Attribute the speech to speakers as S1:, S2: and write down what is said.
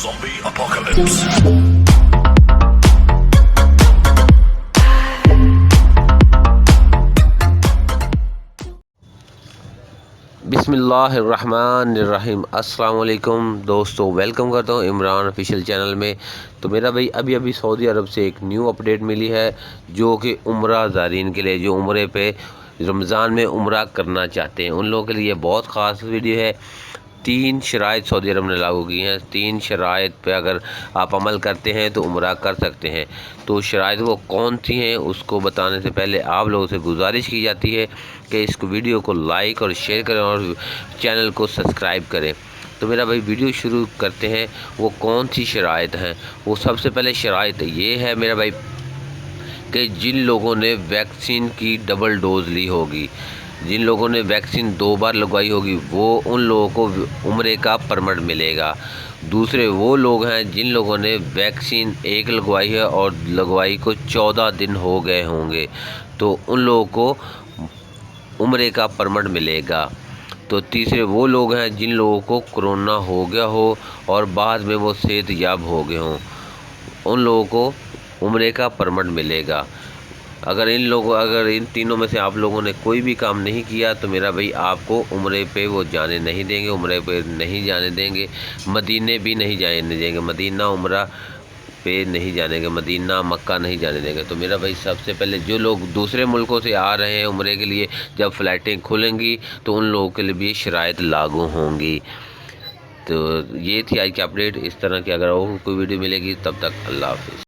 S1: Zombie apocalypse.
S2: बिस्मिल्लाहिर्रहमानिर्रहीम। अस्सलाम वालेकुम दोस्तों, वेलकम करता हूँ इमरान ऑफिशियल चैनल में। तो मेरा भाई अभी सऊदी अरब से एक न्यू अपडेट मिली है जो कि उम्रा ज़ारीन के लिए, जो उम्रे पे रमज़ान में उम्रा करना चाहते हैं उन लोगों के लिए बहुत ख़ास वीडियो है। 3 शराइत सऊदी अरब ने लागू की हैं। 3 शराइत पे अगर आप अमल करते हैं तो उम्रा कर सकते हैं। तो शराइत वो कौन सी हैं उसको बताने से पहले आप लोगों से गुजारिश की जाती है कि इस वीडियो को लाइक और शेयर करें और चैनल को सब्सक्राइब करें। तो मेरा भाई वीडियो शुरू करते हैं। वो कौन सी शराइत हैं? वो सबसे पहले शराइत ये है मेरा भाई कि जिन लोगों ने वैक्सीन की डबल डोज ली होगी, जिन लोगों ने वैक्सीन 2 बार लगवाई होगी, वो उन लोगों को उम्रे का परमिट मिलेगा। दूसरे वो लोग हैं जिन लोगों ने वैक्सीन 1 लगवाई है और लगवाई को 14 दिन हो गए होंगे, तो उन लोगों को उम्रे का परमिट मिलेगा। तो तीसरे वो लोग हैं जिन लोगों को कोरोना हो गया हो और बाद में वो सेहतयाब हो गए हों, उन लोगों को उम्रे का परमिट मिलेगा। अगर इन तीनों में से आप लोगों ने कोई भी काम नहीं किया तो मेरा भाई आपको उम्रे पे वो जाने नहीं देंगे, उम्रे पे नहीं जाने देंगे, मदीने भी नहीं जाने देंगे, मदीना उम्रा पे नहीं जाने देंगे, मदीना मक्का नहीं जाने देंगे। तो मेरा भाई सबसे पहले जो लोग दूसरे मुल्कों से आ रहे हैं उम्रे के लिए, जब फ़्लाइटें खुलेंगी तो उन लोगों के लिए भी शराइत लागू होंगी। तो ये थी आज की अपडेट। इस तरह की अगर और कोई वीडियो मिलेगी तब तक अल्लाह हाफ़िज़।